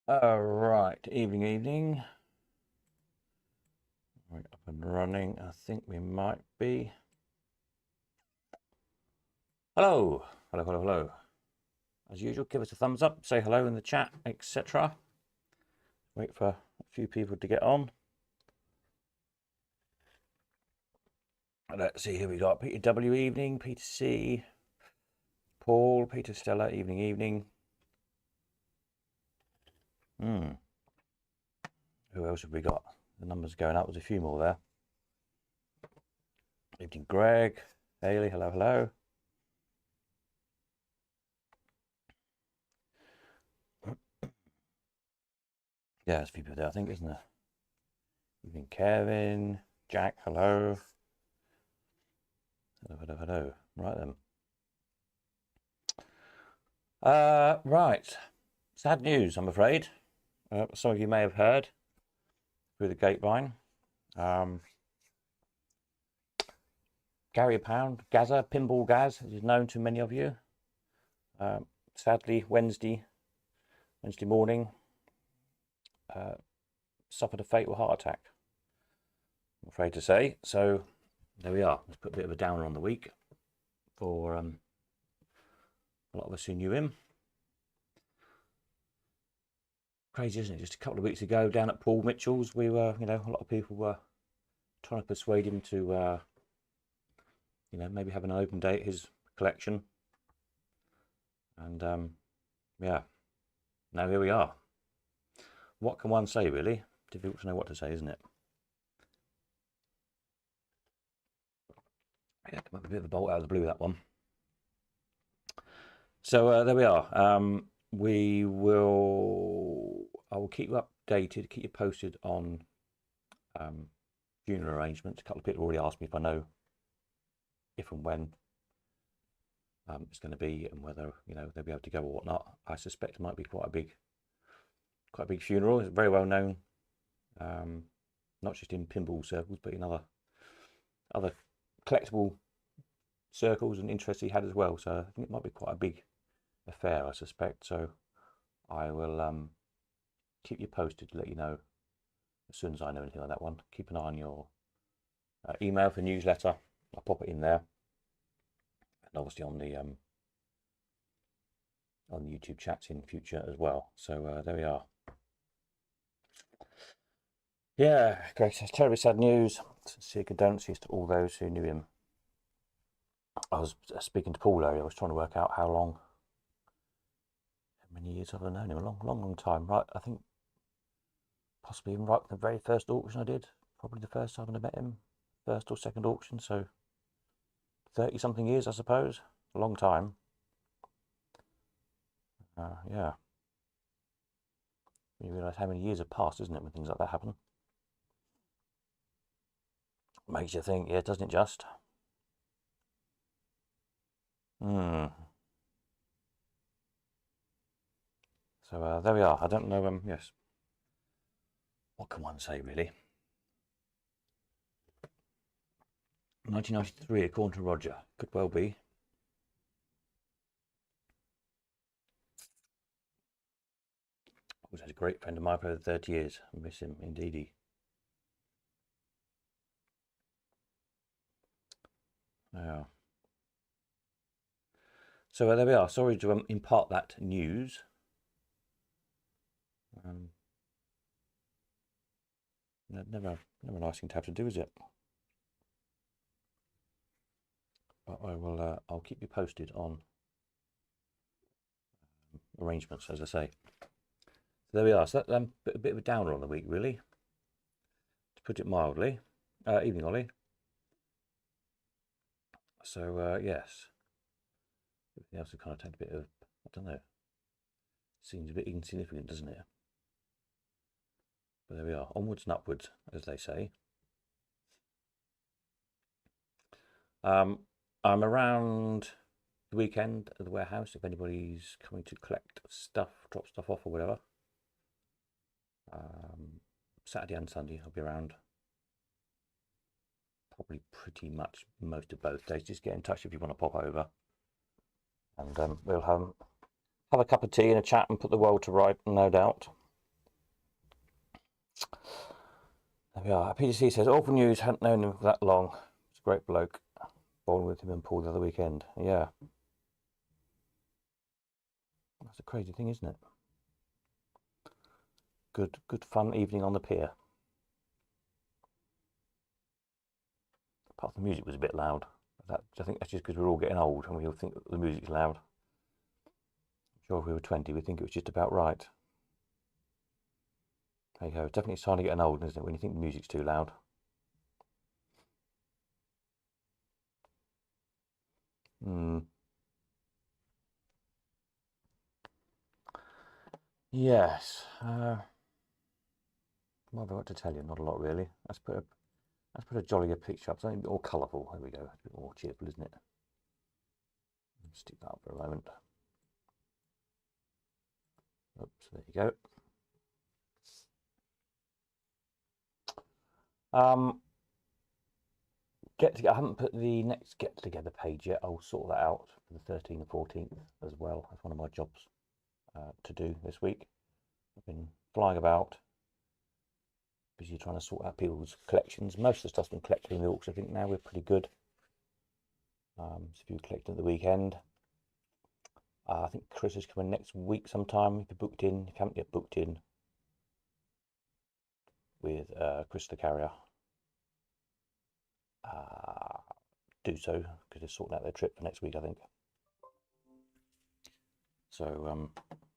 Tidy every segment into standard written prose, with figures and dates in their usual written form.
Right, evening. Right, up and running. I think we might be. Hello. As usual, give us a thumbs up, say hello in the chat, etc. Wait for a few people to get on. Let's see, here we got Peter W. Evening, Peter C. Paul, Peter Stella, evening. Who else have we got? The numbers going up. There's a few more there. Evening, Greg. Haley, hello. Yeah, there's a few people there, I think, isn't there? Evening, Kevin. Jack, hello. Hello. Right then. Right. Sad news, I'm afraid. Some of you may have heard through the grapevine. Gary Pound, Gaza, Pinball Gaz, is known to many of you. Sadly, Wednesday morning, suffered a fatal heart attack, I'm afraid to say. So there we are. Let's put a bit of a downer on the week for a lot of us who knew him. Crazy, isn't it? Just a couple of weeks ago down at Paul Mitchell's, we were, a lot of people were trying to persuade him to, maybe have an open day at his collection. And yeah, now here we are. What can one say, really? Difficult to know what to say, isn't it? Yeah, come up a bit of a bolt out of the blue, that one. So there we are. I will keep you updated, keep you posted on funeral arrangements. A couple of people already asked me if I know if and when it's going to be and whether they'll be able to go or whatnot. I suspect it might be quite a big funeral. It's very well known, not just in pinball circles, but in other collectible circles and interests he had as well. So I think it might be quite a big affair, I suspect. So I will keep you posted to let you know as soon as I know anything like that one. Keep an eye on your email for newsletter. I'll pop it in there, and obviously on the YouTube chats in future as well. So there we are. Yeah, great. It's terribly sad news. Sincere condolences to all those who knew him. I was speaking to Paul earlier. I was trying to work out how many years have I known him? A long time. Right, I think possibly even right from the very first auction I did. Probably the first time I met him, first or second auction. So 30-something years, I suppose. A long time. Yeah. You realise how many years have passed, isn't it, when things like that happen? Makes you think, yeah, doesn't it just? So there we are. I don't know, yes. What can one say, really? 1993, according to Roger. Could well be. Was a great friend of mine for 30 years. I miss him, indeedy. Yeah. So there we are. Sorry to impart that news. Never a nice thing to have to do, is it? But I will. I'll keep you posted on arrangements, as I say. So there we are. So that a bit of a downer on the week, really, to put it mildly. Evening, Ollie. So yes, everything else has kind of taken a bit of, I don't know, seems a bit insignificant, doesn't it? But there we are, onwards and upwards, as they say. I'm around the weekend at the warehouse if anybody's coming to collect stuff, drop stuff off or whatever. Saturday and Sunday I'll be around. Probably pretty much most of both days. Just get in touch if you want to pop over, and we'll have a cup of tea and a chat and put the world to right, no doubt. There we are. PGC says, awful news, hadn't known him for that long. He's a great bloke. Bowling with him and Paul the other weekend. Yeah. That's a crazy thing, isn't it? Good fun evening on the pier. Apart from the music was a bit loud. I think that's just because we're all getting old and we all think that the music's loud. I'm sure if we were 20, we'd think it was just about right. There you go. Definitely it's time to get old, isn't it, when you think the music's too loud. Yes. What have I got to tell you? Not a lot, really. Let's put a jollier picture up. Something a bit more colourful. There we go. It's a bit more cheerful, isn't it? Stick that up for a moment. Oops, there you go. I haven't put the next get together page yet. I'll sort that out for the 13th and 14th as well. That's one of my jobs to do this week. I've been flying about, busy trying to sort out people's collections. Most of the stuff's been collected in the auction. I think now we're pretty good. So if you collect at the weekend, I think Chris is coming next week sometime. If you booked in, if you haven't yet booked in with Chris the Carrier, do so because they're sorting out their trip for next week, I think. So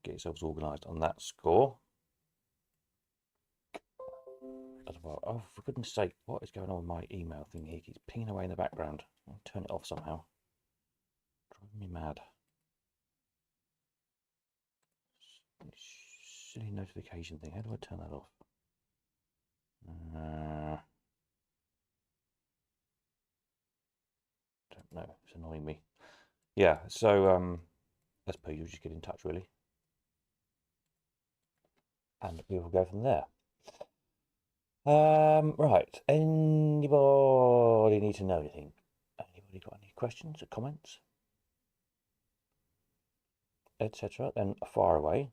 get yourselves organised on that score as well. Oh, for goodness sake, what is going on with my email thing here? It keeps pinging away in the background. I'll turn it off somehow. Driving me mad. Silly notification thing. How do I turn that off? Don't know. It's annoying me. Yeah. So as per usual, just get in touch really, and we will go from there. Right. Anybody need to know anything? Anybody got any questions or comments, etc.? Then far away.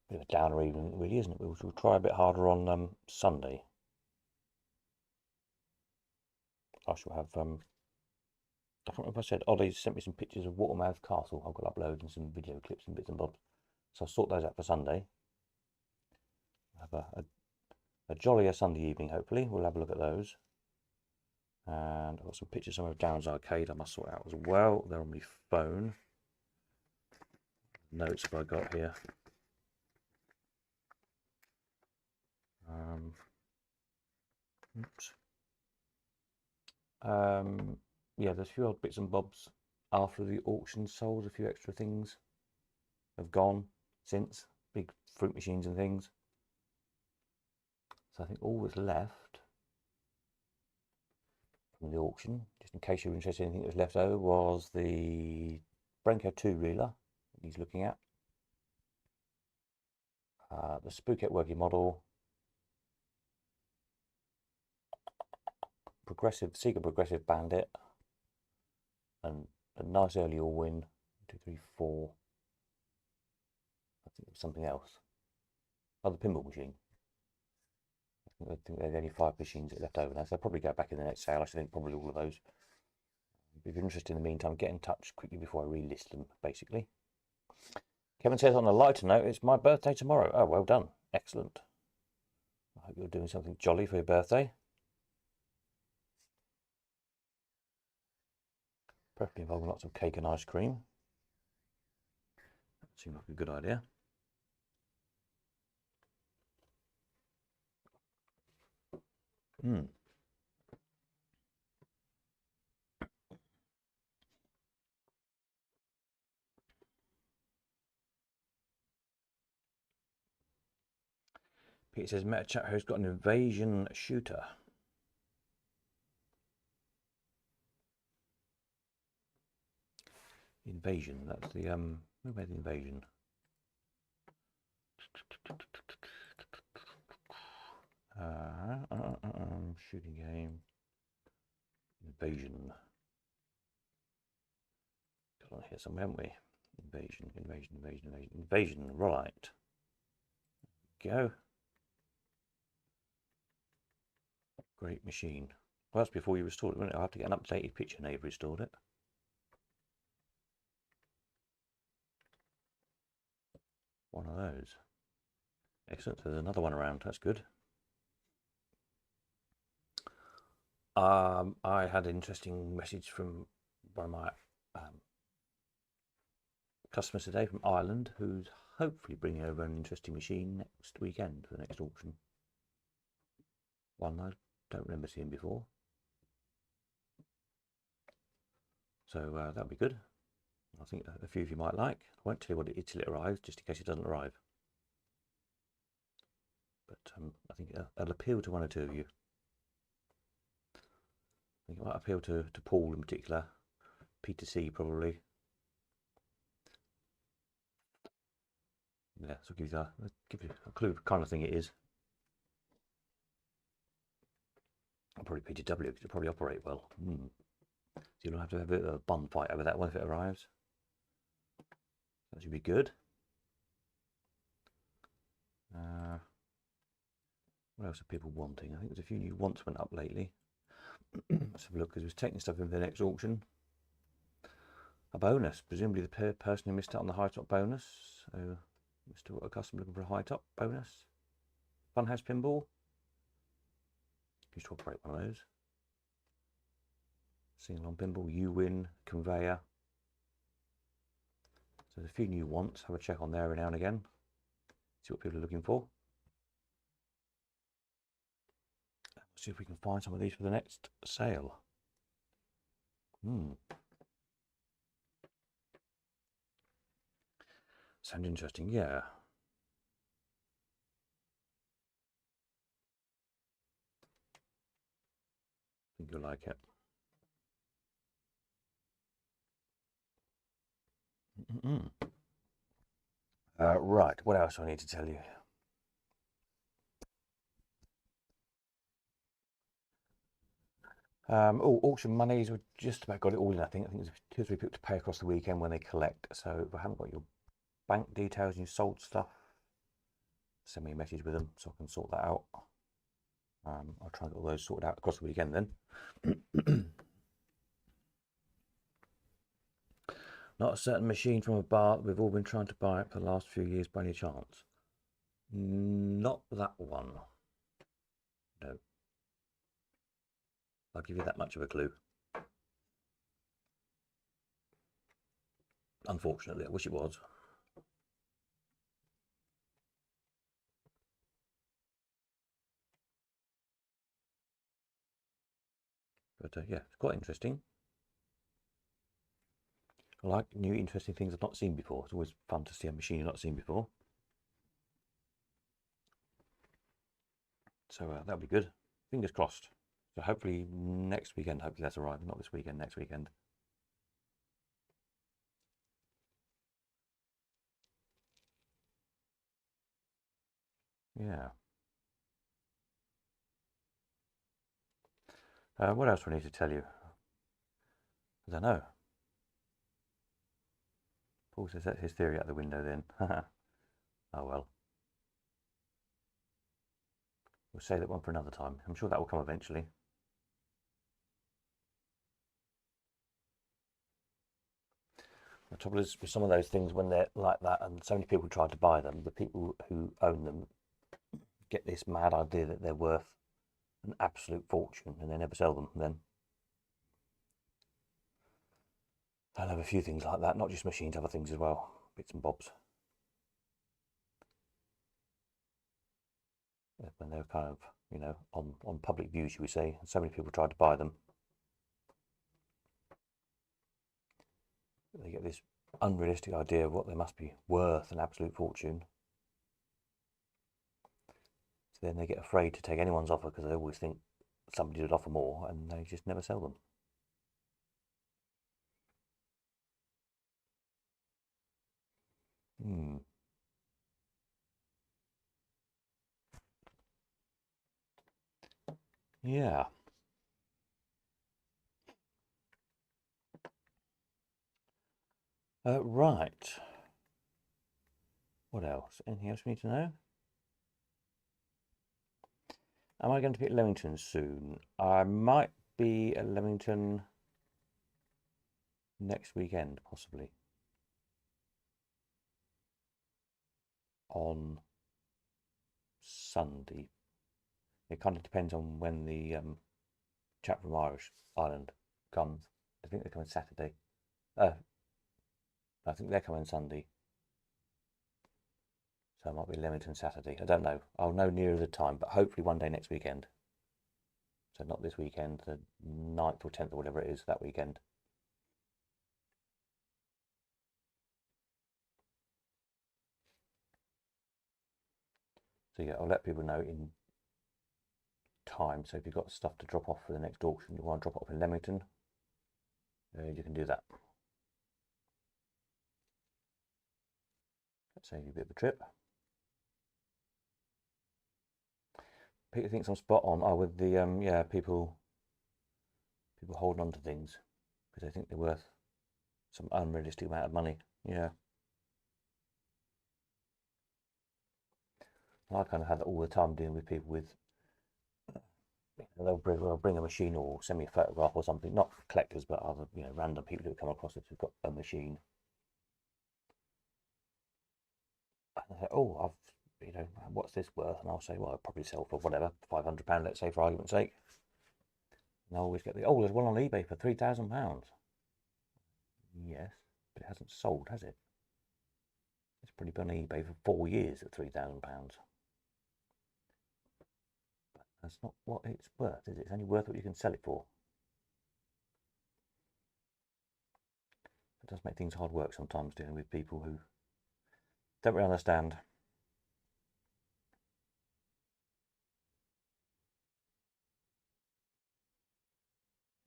Bit of a downer evening, really, isn't it? We'll try a bit harder on Sunday. I shall have. I can't remember if I said Ollie sent me some pictures of Watermouth Castle. I've got to upload and some video clips and bits and bobs. So I'll sort those out for Sunday. Have a jollier Sunday evening, hopefully. We'll have a look at those. And I've got some pictures of Downs Arcade I must sort out as well. They're on my phone. Notes have I got here? Oops. Yeah, there's a few odd bits and bobs after the auction sold. A few extra things have gone since, big fruit machines and things. So I think all that's left from the auction, just in case you're interested in anything that was left over, was the Brenco 2 reeler that he's looking at, the Spooket working model, Sega Progressive Bandit, and a nice early all-win. 2, 3, 4. I think it was something else. Oh, the pinball machine. I think there's only 5 machines that are left over now, so I'll probably go back in the next sale. I think probably all of those. If you're interested in the meantime, get in touch quickly before I relist them, basically. Kevin says, on a lighter note, it's my birthday tomorrow. Oh, well done. Excellent. I hope you're doing something jolly for your birthday. Preferably involving lots of cake and ice cream. That seems like a good idea. Pete says, met a chap who's got an invasion shooter. Invasion, that's the, who made the invasion? Shooting game. Invasion. Got on here somewhere, haven't we? Invasion, right. go. Great machine. Well, that's before you restored it, wouldn't it? I'll have to get an updated picture now you've restored it. One of those. Excellent. There's another one around. That's good. I had an interesting message from one of my customers today from Ireland, who's hopefully bringing over an interesting machine next weekend for the next auction. One I don't remember seeing before. So that'll be good. I think a few of you might like. I won't tell you what it is till it arrives, just in case it doesn't arrive. But I think it'll appeal to one or two of you. I think it might appeal to Paul in particular, Peter C probably. Yeah, so I'll give you a clue kind of thing it is. Probably PTW, because it'll probably operate well. So you'll have to have a bit of a bun fight over that one if it arrives. That should be good. What else are people wanting? I think there's a few new wants went up lately. Let's have a look, because we're taking stuff in for the next auction. A bonus, presumably the person who missed out on the high top bonus. So we've still got a customer looking for a high top bonus. Funhouse Pinball. Used to operate one of those. Single on Pinball, you win, Conveyor. So there's a few new wants. Have a check on there every now and again. See what people are looking for. See if we can find some of these for the next sale. Sound interesting, yeah. I think you'll like it. Right, what else do I need to tell you? Auction monies, we've just about got it all in. I think there's 2 or 3 people to pay across the weekend when they collect. So if I haven't got your bank details and you sold stuff, send me a message with them so I can sort that out. I'll try and get all those sorted out across the weekend then. Not a certain machine from a bar that we've all been trying to buy it for the last few years by any chance? Not that one. No. I'll give you that much of a clue. Unfortunately, I wish it was. But yeah, it's quite interesting. I like new interesting things I've not seen before. It's always fun to see a machine you've not seen before. So that'll be good. Fingers crossed. So hopefully next weekend, hopefully that's arriving. Not this weekend, next weekend. Yeah. What else do I need to tell you? I don't know. Paul says that's his theory out the window then. Oh well. We'll save that one for another time. I'm sure that will come eventually. The trouble is with some of those things when they're like that and so many people try to buy them, the people who own them get this mad idea that they're worth an absolute fortune and they never sell them then. I'll have a few things like that, not just machines, other things as well, bits and bobs. When they're kind of, you know, on public view, should we say, and so many people try to buy them. They get this unrealistic idea of what they must be worth, an absolute fortune. So then they get afraid to take anyone's offer because they always think somebody would offer more and they just never sell them. Yeah. Right. What else? Anything else we need to know? Am I going to be at Leamington soon? I might be at Leamington next weekend, possibly. On Sunday. It kind of depends on when the chap from Irish Ireland comes. I think they're coming Saturday. I think they're coming Sunday. So it might be Leamington Saturday. I don't know. I'll know nearer the time, but hopefully one day next weekend. So not this weekend, the 9th or 10th or whatever it is that weekend. So yeah, I'll let people know in time. So if you've got stuff to drop off for the next auction, you want to drop it off in Leamington, you can do that. Let's save you a bit of a trip. Peter thinks I'm spot on. Oh, with the yeah, people holding on to things because they think they're worth some unrealistic amount of money. Yeah, I kind of have that all the time dealing with people with. They'll bring a machine or send me a photograph or something. Not collectors, but other random people who come across it who've got a machine. And they say, "Oh, what's this worth?" And I'll say, "Well, I'll probably sell for whatever, £500, let's say, for argument's sake." And I always get oh, there's one on eBay for £3,000. Yes, but it hasn't sold, has it? It's probably been on eBay for 4 years at £3,000. But that's not what it's worth, is it? It's only worth what you can sell it for. It does make things hard work sometimes dealing with people who don't really understand.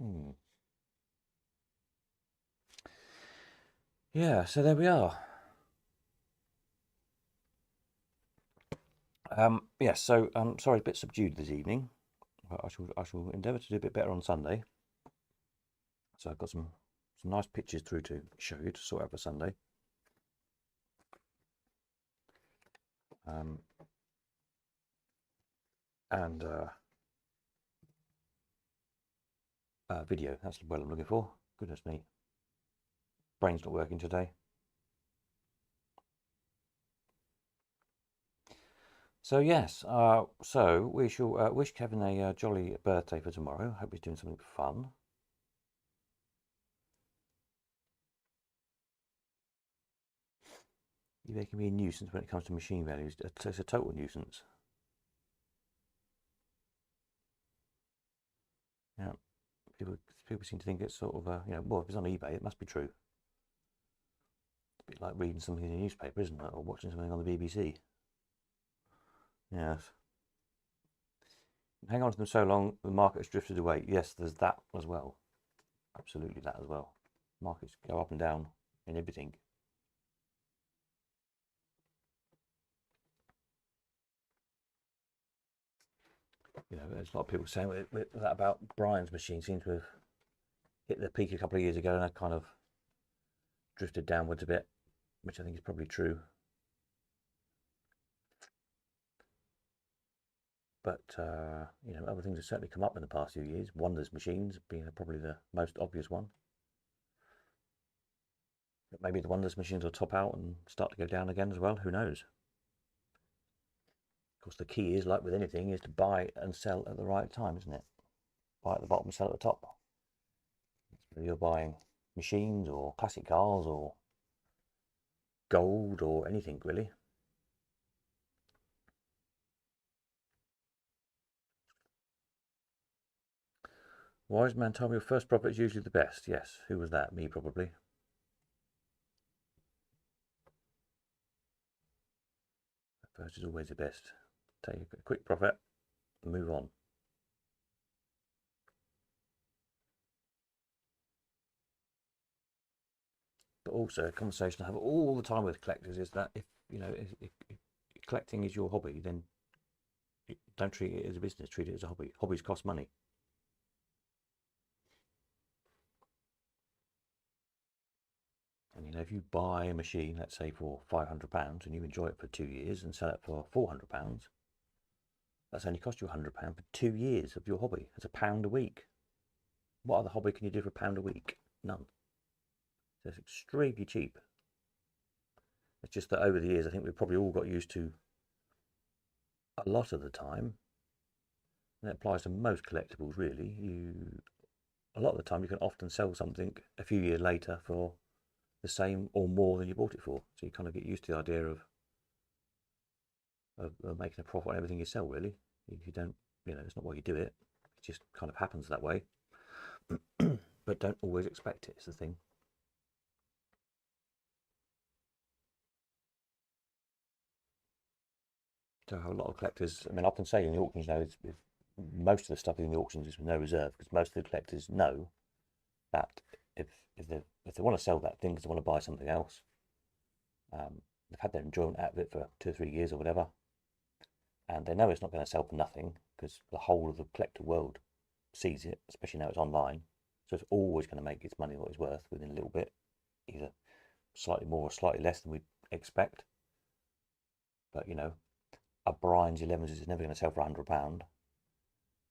Hmm. Yeah, so there we are. Yes, so sorry, a bit subdued this evening. But I shall endeavour to do a bit better on Sunday. So I've got some nice pictures through to show you to sort out for Sunday. And video. That's the word I'm looking for. Goodness me, brain's not working today. So yes, so we shall wish Kevin a jolly birthday for tomorrow. Hope he's doing something fun. They can be a nuisance when it comes to machine values. It's a total nuisance. Yeah, people seem to think it's sort of well, if it's on eBay, it must be true. It's a bit like reading something in a newspaper, isn't it, or watching something on the BBC. Yes. Hang on to them so long, the market has drifted away. Yes, there's that as well. Absolutely, that as well. Markets go up and down in everything. There's a lot of people saying that about Brian's machine. Seems to have hit the peak a couple of years ago and kind of drifted downwards a bit, which I think is probably true. But other things have certainly come up in the past few years. Wonders machines being probably the most obvious one. But maybe the Wonders machines will top out and start to go down again as well. Who knows? Of course, the key is, like with anything, is to buy and sell at the right time, isn't it? Buy at the bottom, sell at the top. Whether you're buying machines or classic cars or gold or anything really. Wise man told me your first profit is usually the best. Yes, who was that? Me, probably. First is always the best. Take a quick profit and move on. But also, a conversation I have all the time with collectors is that if collecting is your hobby, then don't treat it as a business. Treat it as a hobby. Hobbies cost money. And if you buy a machine, let's say for £500, and you enjoy it for 2 years and sell it for £400, That's only cost you £100 for 2 years of your hobby. That's £1 a week. What other hobby can you do for £1 a week? None. So it's extremely cheap. It's just that over the years, I think we've probably all got used to a lot of the time, and it applies to most collectibles really. A lot of the time you can often sell something a few years later for the same or more than you bought it for. So you kind of get used to the idea of making a profit on everything you sell, really. If you don't, it's not why you do it. It just kind of happens that way. But don't always expect it, is the thing. So a lot of collectors, I often say in the auctions now, most of the stuff in the auctions is with no reserve, because most of the collectors know that if they want to sell that thing because they want to buy something else, they've had their enjoyment out of it for 2 or 3 years or whatever, and they know it's not going to sell for nothing because the whole of the collector world sees it, especially now it's online. So it's always going to make its money what it's worth within a little bit, either slightly more or slightly less than we expect. But a Brian's 11s is never going to sell for £100, and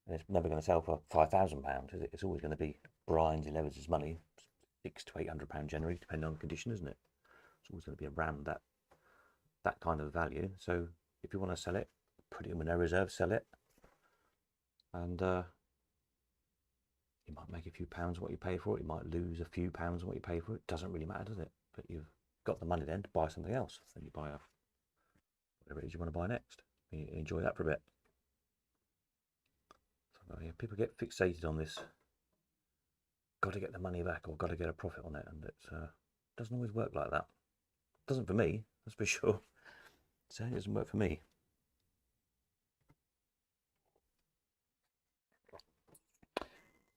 it's never going to sell for £5,000, is it? It's always going to be Brian's 11s' money, £600 to £800 generally, depending on the condition, isn't it? It's always going to be around that kind of value. So if you want to sell it, put it in with no reserve, sell it, and you might make a few pounds what you pay for it. You might lose a few pounds what you pay for it. Doesn't really matter, does it? But you've got the money then to buy something else. Then you buy whatever it is you want to buy next. You enjoy that for a bit. So yeah, people get fixated on this. Got to get the money back or got to get a profit on it, and it doesn't always work like that. It doesn't for me, that's for sure. So it doesn't work for me.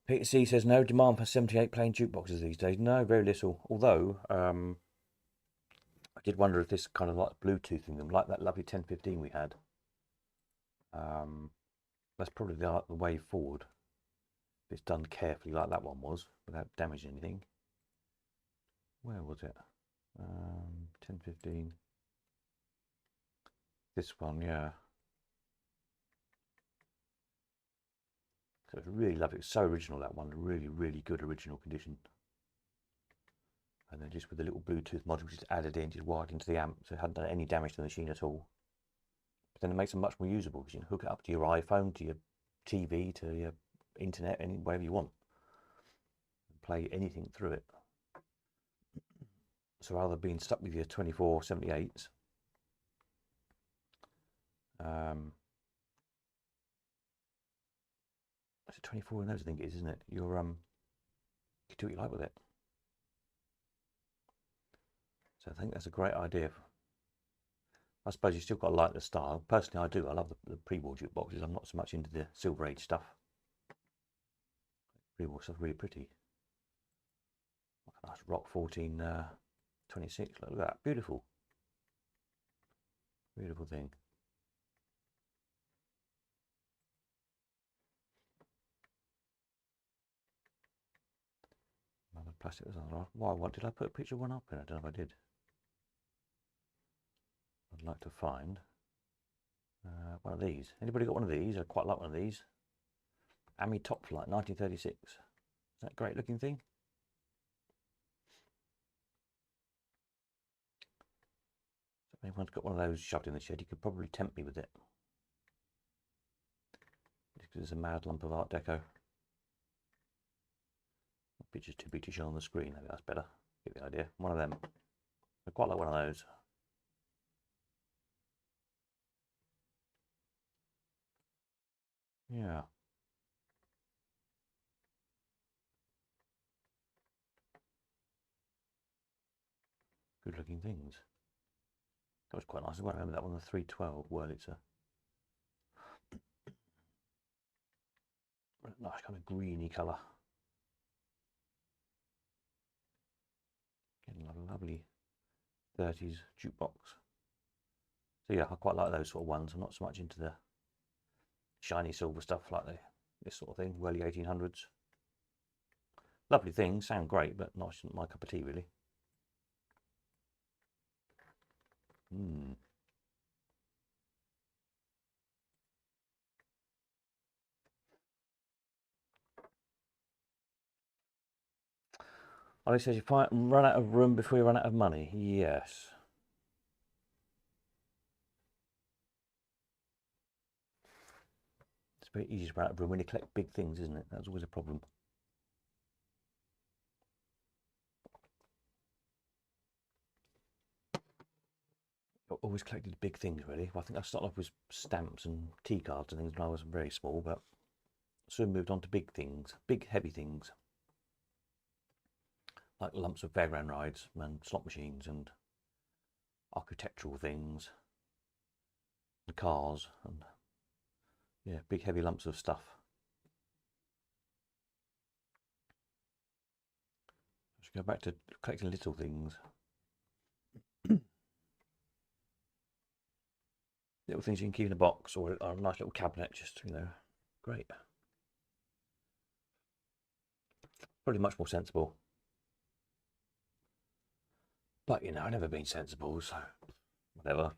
Peter C says no demand for 78 plain jukeboxes these days. No, very little. Although I did wonder if this kind of like Bluetoothing them, like that lovely 1015 we had. That's probably the way forward. If it's done carefully like that one was, without damaging anything. Where was it? 1015. This one, yeah. So it's really lovely. It's so original, that one. Really, really good original condition. And then just with the little Bluetooth module just added in, just wired into the amp, so it hadn't done any damage to the machine at all. But then it makes them much more usable because you can hook it up to your iPhone, to your TV, to your internet, wherever you want. And play anything through it. So rather than being stuck with your 2478s, it's a 24 in those, I think it is, isn't it? You can do what you like with it. So I think that's a great idea. I suppose you still got to like the style. Personally, I do. I love the pre-war jukeboxes. I'm not so much into the Silver Age stuff. Pre-war stuff really pretty. Nice Rock 1426. Look at that. Beautiful. Beautiful thing. Another plastic was on. Why? What did I put a picture of one up in? I don't know if I did. I'd like to find one of these. Anybody got one of these? I quite like one of these. Ami Top Flight 1936. Is that a great looking thing? So if anyone's got one of those shoved in the shed, you could probably tempt me with it. Because it's a mad lump of Art Deco. The picture's too big to show on the screen. Maybe that's better. Get the idea. One of them. I quite like one of those. Yeah. Good looking things. That was quite nice. I remember that one, the 312 Wurlitzer. Nice kind of greeny colour. Getting a lovely 30s jukebox. So yeah, I quite like those sort of ones. I'm not so much into the shiny silver stuff like this sort of thing, early 1800s. Lovely things, sound great, but not my cup of tea really. Ollie says you run out of room before you run out of money. Yes. It's very easy to run out of room when you collect big things, isn't it? That's always a problem. I've always collected big things, really. Well, I think I started off with stamps and tea cards and things when I was very small, but soon moved on to big things, big heavy things, like lumps of fairground rides and slot machines and architectural things and cars and yeah, big heavy lumps of stuff. I should go back to collecting little things. Little things you can keep in a box or a nice little cabinet, just, great. Probably much more sensible. But, I've never been sensible, so whatever.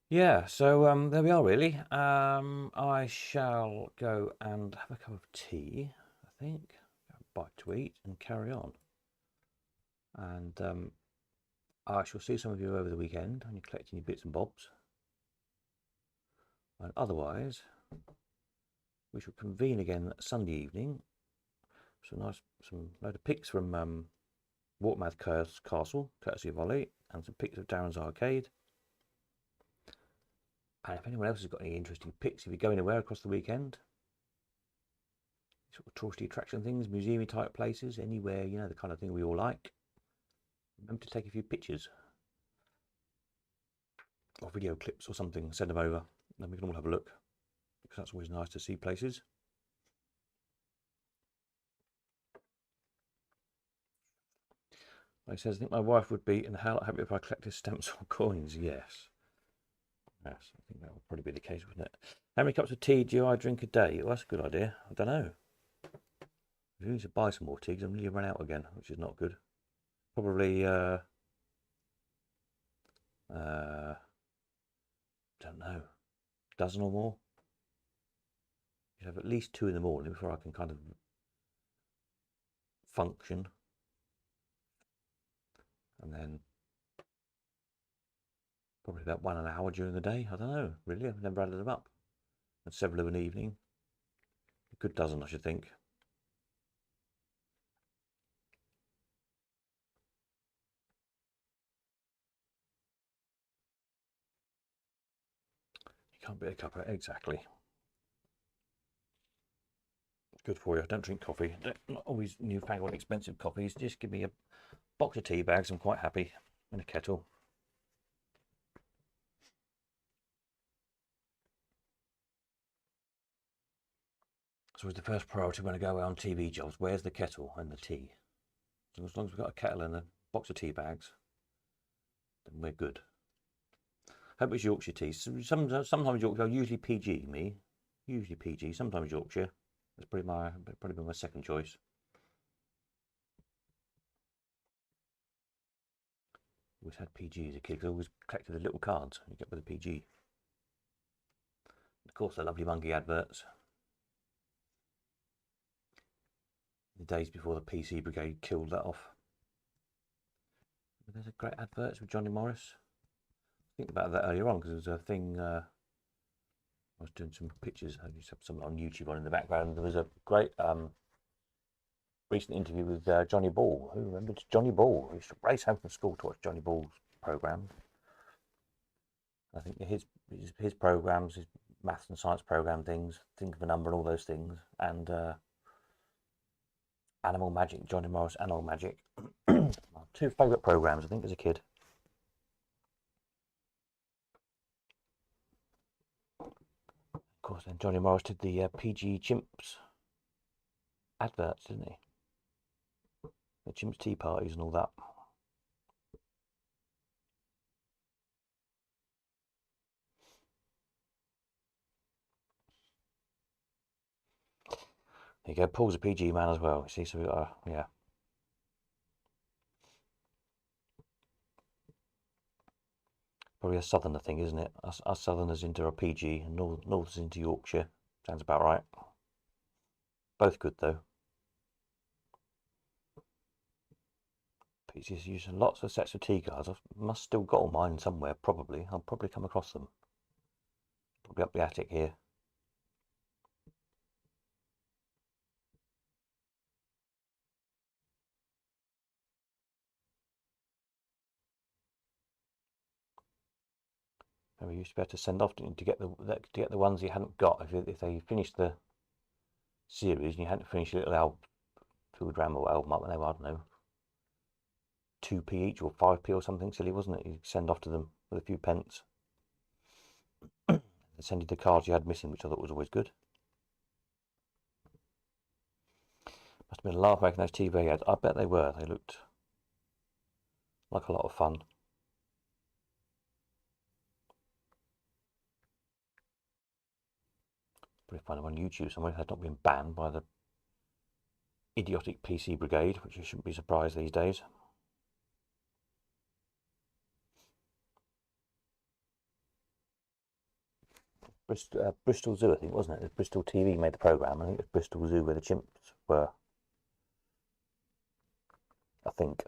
Yeah, so there we are, really. I shall go and have a cup of tea, I think, a bite to eat and carry on. And I shall see some of you over the weekend when you're collecting your bits and bobs. And otherwise, we shall convene again Sunday evening. Some load of pics from Watermouth Castle, courtesy of Ollie, and some pics of Darren's Arcade. And if anyone else has got any interesting pics, if you go anywhere across the weekend, sort of touristy attraction things, museumy type places, anywhere, the kind of thing we all like, remember to take a few pictures or video clips or something, send them over, then we can all have a look, because that's always nice to see places. He says, I think my wife would be in hell happy if I collected stamps or coins. Yes. Yes, I think that would probably be the case, wouldn't it? How many cups of tea do I drink a day? Well, that's a good idea. I don't know. I need to buy some more tea because I'm nearly run out again, which is not good. Probably, don't know, a dozen or more. You have at least 2 in the morning before I can kind of function. And then probably about 1 an hour during the day. I don't know, really. I've never added them up. And several of an evening. A good dozen, I should think. You can't beat a cuppa, exactly. It's good for you. Don't drink coffee. Not always newfangled expensive coffees. Just give me a box of tea bags. I'm quite happy. And a kettle. So it's the first priority when I go away on TV jobs. Where's the kettle and the tea? So as long as we've got a kettle and a box of tea bags, then we're good. Hope it's Yorkshire tea. Sometimes Yorkshire, usually PG, me. Usually PG, sometimes Yorkshire. That's probably my second choice. Always had PG as a kid. I always collected the little cards you get with the PG. Of course, the lovely monkey adverts. The days before the PC Brigade killed that off. There's a great adverts with Johnny Morris. Think about that earlier on because there was a thing. I was doing some pictures. I just have some on YouTube on in the background. There was a great recent interview with Johnny Ball. Who remembers Johnny Ball? We used to race home from school to watch Johnny Ball's program. I think his programs, his maths and science program things, Think of a Number and all those things, and Animal Magic, Johnny Morris Animal Magic. My 2 favourite programs, I think, as a kid. Of course, then Johnny Morris did the PG Chimps adverts, didn't he? The Chimps tea parties and all that. There you go, Paul's a PG man as well, you see, so we got yeah. Probably a southerner thing, isn't it? Us southerners into a PG and northerners into Yorkshire. Sounds about right. Both good though. PC's using lots of sets of T cards. I must still got all mine somewhere, probably. I'll probably come across them. Probably up the attic here. And we used to be able to send off to get the ones you hadn't got. If they finished the series and you hadn't finished your little album, Field Ramble album up, and they were, I don't know, 2p each or 5p or something silly, wasn't it? You send off to them with a few pence. They send you the cards you had missing, which I thought was always good. Must have been a laugh making those TV ads. I bet they were. They looked like a lot of fun. Probably find them on YouTube somewhere if they've not been banned by the idiotic PC brigade, which you shouldn't be surprised these days. Bristol Zoo, I think, wasn't it? It was Bristol TV made the programme. I think it was Bristol Zoo where the chimps were. I think.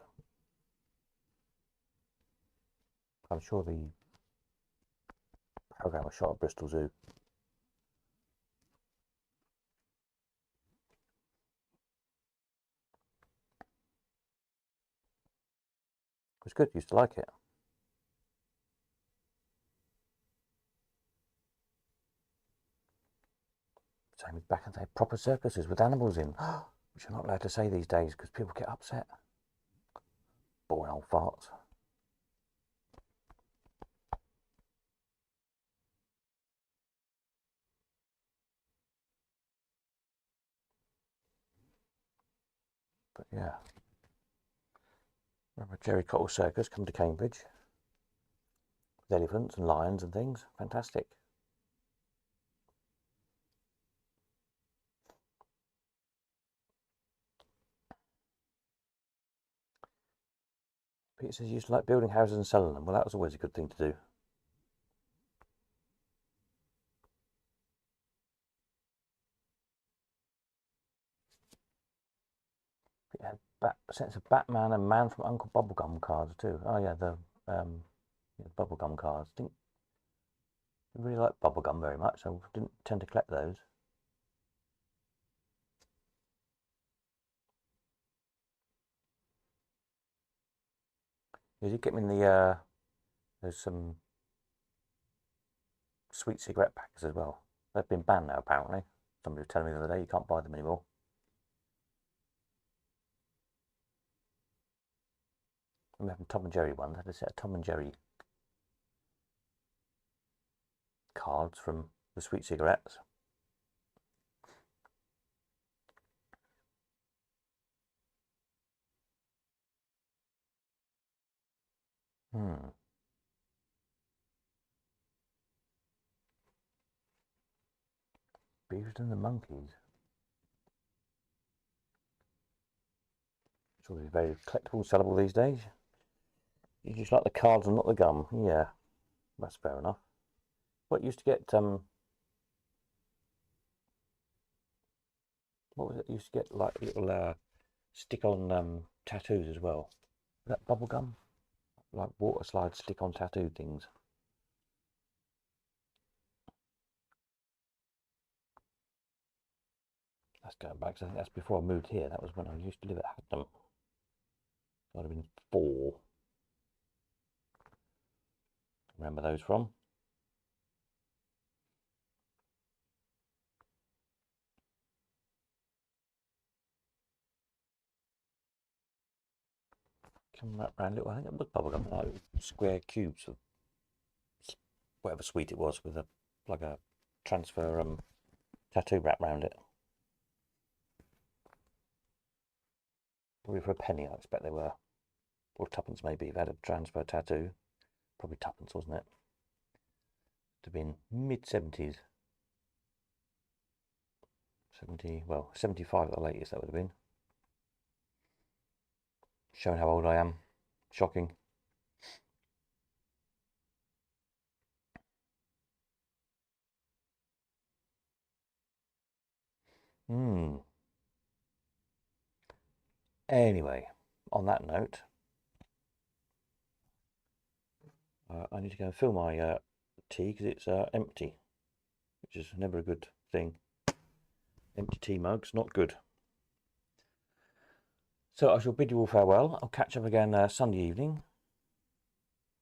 I'm sure the programme was shot at Bristol Zoo. It was good, used to like it. Same as back in the day, proper circuses with animals in, which you're not allowed to say these days because people get upset. Boring old farts. But yeah. Remember Jerry Cottle Circus come to Cambridge with elephants and lions and things. Fantastic. Peter says you used to like building houses and selling them. Well, that was always a good thing to do. It had a sense of Batman and Man from Uncle Bubblegum cards too. Oh yeah, the Bubblegum cards. Didn't really like Bubblegum very much, so didn't tend to collect those. You did get me in the there's some sweet cigarette packs as well. They've been banned now apparently. Somebody was telling me the other day you can't buy them anymore. I'm having Tom and Jerry ones. I had a set of Tom and Jerry cards from the sweet cigarettes. Beavis and the Monkeys. It's all very collectible, sellable these days. You just like the cards and not the gum. Yeah, that's fair enough. What used to get what was it? Used to get like little stick-on tattoos as well. Is that bubble gum? Like water slide stick-on tattoo things. That's going back. I think that's before I moved here. That was when I used to live at Haddam. I'd have been 4. Remember those from? Come around little. I think it was bubblegum, like square cubes of whatever sweet it was, with a like a transfer tattoo wrap around it. Probably for a penny, I expect they were, or tuppence maybe. If they had a transfer tattoo, probably tuppence, wasn't it? To have been mid-70s. 70, well, 75 at the latest, that would have been. Showing how old I am. Shocking. Anyway, on that note, I need to go and fill my tea because it's empty, which is never a good thing. Empty tea mugs, not good. So I shall bid you all farewell. I'll catch up again Sunday evening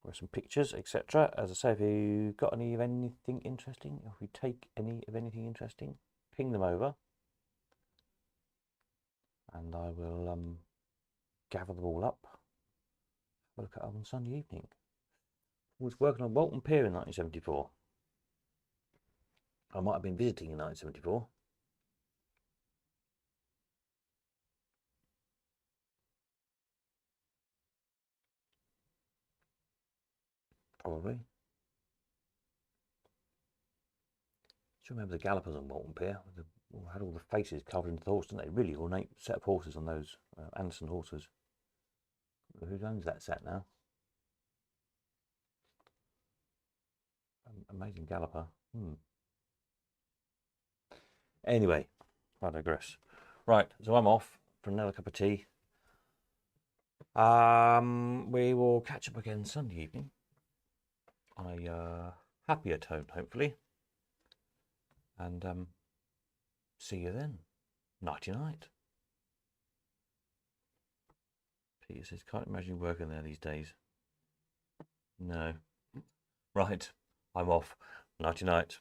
for some pictures, etc. As I say, if you got any of anything interesting, if we take any of anything interesting, ping them over, and I will gather them all up. Have a look at them on Sunday evening. I was working on Walton Pier in 1974. I might have been visiting in 1974. Probably. Do you remember the gallopers on Walton Pier? Had all the faces covered into the horse, didn't they? Really ornate set of horses on those Anderson horses. Who owns that set now? Amazing galloper. Anyway, I digress. Right, so I'm off for another cup of tea. We will catch up again Sunday evening on a happier tone, hopefully. And see you then. Nighty night. Peter says, can't imagine working there these days. No. Right, I'm off. Nighty night.